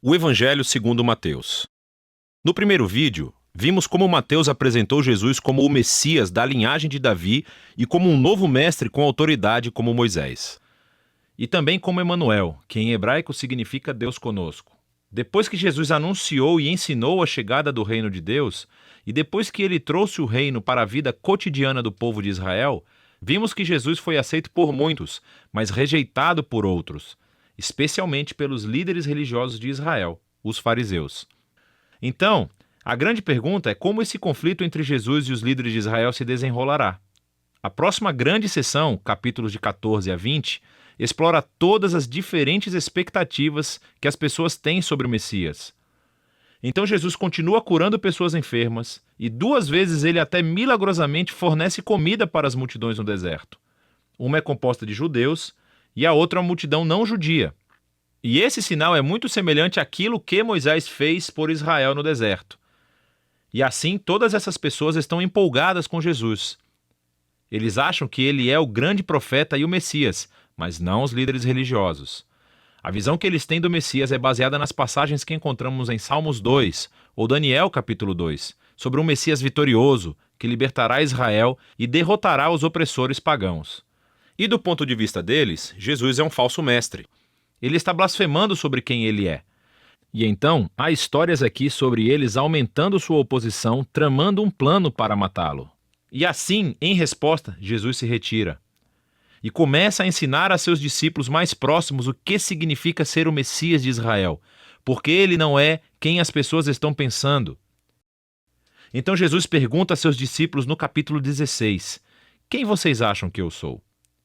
O Evangelho segundo Mateus. No primeiro vídeo, vimos como Mateus apresentou Jesus como o Messias da linhagem de Davi e como um novo mestre com autoridade como Moisés. E também como Emanuel, que em hebraico significa Deus conosco. Depois que Jesus anunciou e ensinou a chegada do reino de Deus, e depois que ele trouxe o reino para a vida cotidiana do povo de Israel, vimos que Jesus foi aceito por muitos, mas rejeitado por outros, especialmente pelos líderes religiosos de Israel, os fariseus. Então, a grande pergunta é como esse conflito entre Jesus e os líderes de Israel se desenrolará. A próxima grande sessão, capítulos de 14 a 20, explora todas as diferentes expectativas que as pessoas têm sobre o Messias. Então Jesus continua curando pessoas enfermas e 2 vezes ele até milagrosamente fornece comida para as multidões no deserto. Uma é composta de judeus e a outra é uma multidão não judia. E esse sinal é muito semelhante àquilo que Moisés fez por Israel no deserto. E assim todas essas pessoas estão empolgadas com Jesus. Eles acham que ele é o grande profeta e o Messias, mas não os líderes religiosos. A visão que eles têm do Messias é baseada nas passagens que encontramos em Salmos 2 ou Daniel capítulo 2, sobre um Messias vitorioso que libertará Israel e derrotará os opressores pagãos. E do ponto de vista deles, Jesus é um falso mestre. Ele está blasfemando sobre quem ele é. E então, há histórias aqui sobre eles aumentando sua oposição, tramando um plano para matá-lo. E assim, em resposta, Jesus se retira e começa a ensinar a seus discípulos mais próximos o que significa ser o Messias de Israel, porque ele não é quem as pessoas estão pensando. Então Jesus pergunta a seus discípulos no capítulo 16, quem vocês acham que eu sou?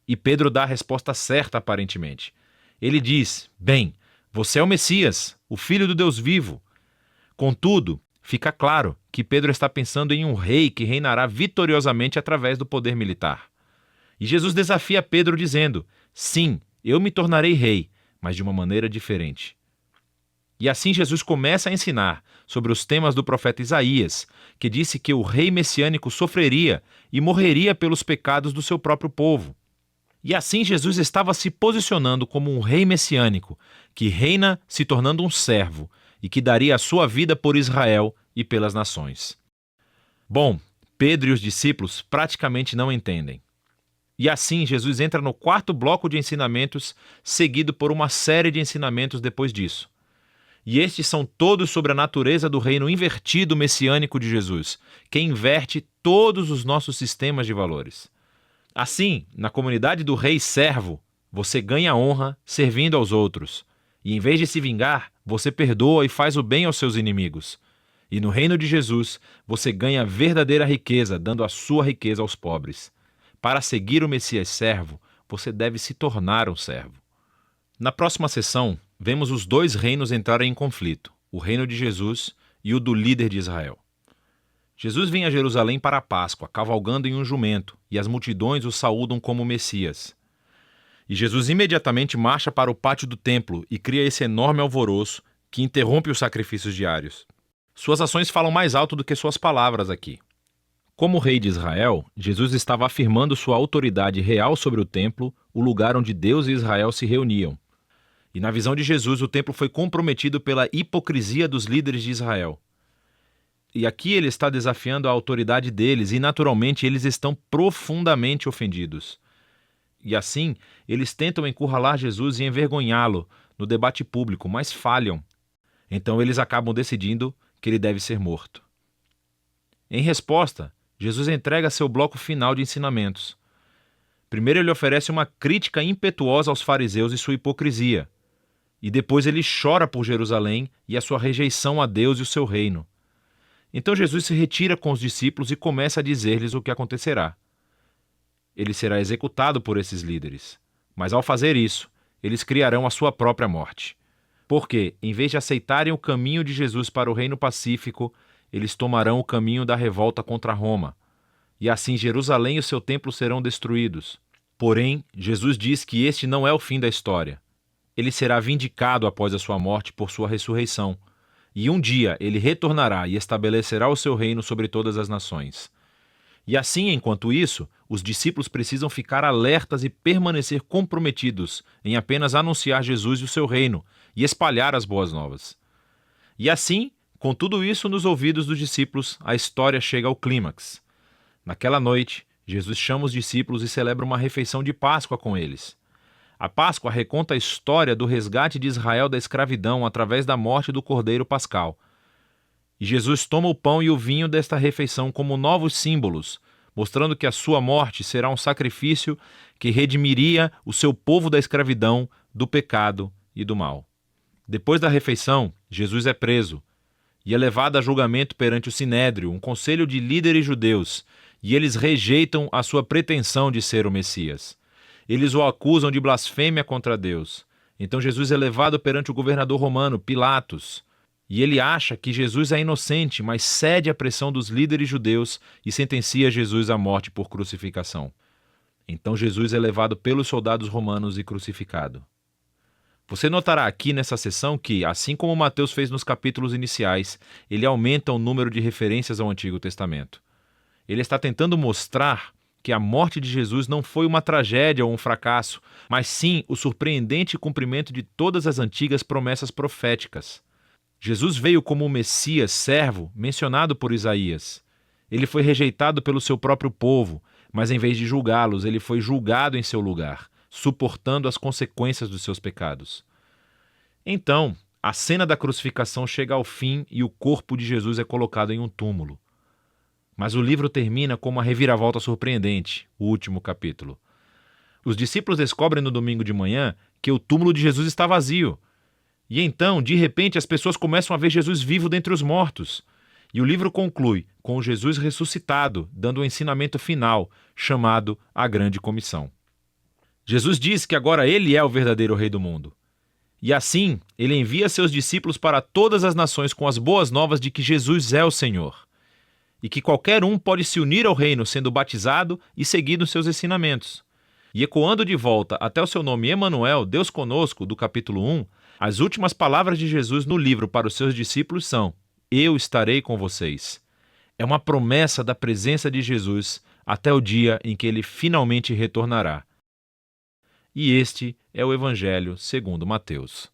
E Pedro dá a resposta certa aparentemente. Ele diz, bem, você é o Messias, o Filho do Deus vivo. Contudo, fica claro que Pedro está pensando em um rei que reinará vitoriosamente através do poder militar. E Jesus desafia Pedro dizendo, sim, eu me tornarei rei, mas de uma maneira diferente. E assim Jesus começa a ensinar sobre os temas do profeta Isaías, que disse que o rei messiânico sofreria e morreria pelos pecados do seu próprio povo. E assim Jesus estava se posicionando como um rei messiânico, que reina se tornando um servo e que daria a sua vida por Israel e pelas nações. Bom, Pedro e os discípulos praticamente não entendem. E assim Jesus entra no 4º bloco de ensinamentos, seguido por uma série de ensinamentos depois disso. E estes são todos sobre a natureza do reino invertido messiânico de Jesus, que inverte todos os nossos sistemas de valores. Assim, na comunidade do rei servo, você ganha honra servindo aos outros. E em vez de se vingar, você perdoa e faz o bem aos seus inimigos. E no reino de Jesus, você ganha verdadeira riqueza, dando a sua riqueza aos pobres. Para seguir o Messias servo, você deve se tornar um servo. Na próxima sessão, vemos os 2 reinos entrarem em conflito, o reino de Jesus e o do líder de Israel. Jesus vem a Jerusalém para a Páscoa, cavalgando em um jumento, e as multidões o saúdam como Messias. E Jesus imediatamente marcha para o pátio do templo e cria esse enorme alvoroço que interrompe os sacrifícios diários. Suas ações falam mais alto do que suas palavras aqui. Como rei de Israel, Jesus estava afirmando sua autoridade real sobre o templo, o lugar onde Deus e Israel se reuniam. E na visão de Jesus, o templo foi comprometido pela hipocrisia dos líderes de Israel. E aqui ele está desafiando a autoridade deles e, naturalmente, eles estão profundamente ofendidos. E assim, eles tentam encurralar Jesus e envergonhá-lo no debate público, mas falham. Então eles acabam decidindo que ele deve ser morto. Em resposta, Jesus entrega seu bloco final de ensinamentos. Primeiro ele oferece uma crítica impetuosa aos fariseus e sua hipocrisia. E depois ele chora por Jerusalém e a sua rejeição a Deus e o seu reino. Então Jesus se retira com os discípulos e começa a dizer-lhes o que acontecerá. Ele será executado por esses líderes. Mas ao fazer isso, eles criarão a sua própria morte. Porque, em vez de aceitarem o caminho de Jesus para o reino pacífico, eles tomarão o caminho da revolta contra Roma. E assim Jerusalém e o seu templo serão destruídos. Porém, Jesus diz que este não é o fim da história. Ele será vindicado após a sua morte por sua ressurreição. E um dia ele retornará e estabelecerá o seu reino sobre todas as nações. E assim, enquanto isso, os discípulos precisam ficar alertas e permanecer comprometidos em apenas anunciar Jesus e o seu reino e espalhar as boas novas. E assim, com tudo isso nos ouvidos dos discípulos, a história chega ao clímax. Naquela noite, Jesus chama os discípulos e celebra uma refeição de Páscoa com eles. A Páscoa reconta a história do resgate de Israel da escravidão através da morte do Cordeiro Pascal. E Jesus toma o pão e o vinho desta refeição como novos símbolos, mostrando que a sua morte será um sacrifício que redimiria o seu povo da escravidão, do pecado e do mal. Depois da refeição, Jesus é preso e é levado a julgamento perante o Sinédrio, um conselho de líderes judeus, e eles rejeitam a sua pretensão de ser o Messias. Eles o acusam de blasfêmia contra Deus. Então Jesus é levado perante o governador romano, Pilatos, e ele acha que Jesus é inocente, mas cede à pressão dos líderes judeus e sentencia Jesus à morte por crucificação. Então Jesus é levado pelos soldados romanos e crucificado. Você notará aqui nessa seção que, assim como Mateus fez nos capítulos iniciais, ele aumenta o número de referências ao Antigo Testamento. Ele está tentando mostrar que a morte de Jesus não foi uma tragédia ou um fracasso, mas sim o surpreendente cumprimento de todas as antigas promessas proféticas. Jesus veio como o Messias servo mencionado por Isaías. Ele foi rejeitado pelo seu próprio povo, mas em vez de julgá-los, ele foi julgado em seu lugar, suportando as consequências dos seus pecados. Então, a cena da crucificação chega ao fim e o corpo de Jesus é colocado em um túmulo. Mas o livro termina com uma reviravolta surpreendente, o último capítulo. Os discípulos descobrem no domingo de manhã que o túmulo de Jesus está vazio. E então, de repente, as pessoas começam a ver Jesus vivo dentre os mortos. E o livro conclui com Jesus ressuscitado, dando um ensinamento final, chamado a Grande Comissão. Jesus diz que agora ele é o verdadeiro rei do mundo. E assim, ele envia seus discípulos para todas as nações com as boas novas de que Jesus é o Senhor. E que qualquer um pode se unir ao reino sendo batizado e seguindo seus ensinamentos. E ecoando de volta até o seu nome Emanuel, Deus conosco, do capítulo 1, as últimas palavras de Jesus no livro para os seus discípulos são: eu estarei com vocês. É uma promessa da presença de Jesus até o dia em que ele finalmente retornará. E este é o Evangelho segundo Mateus.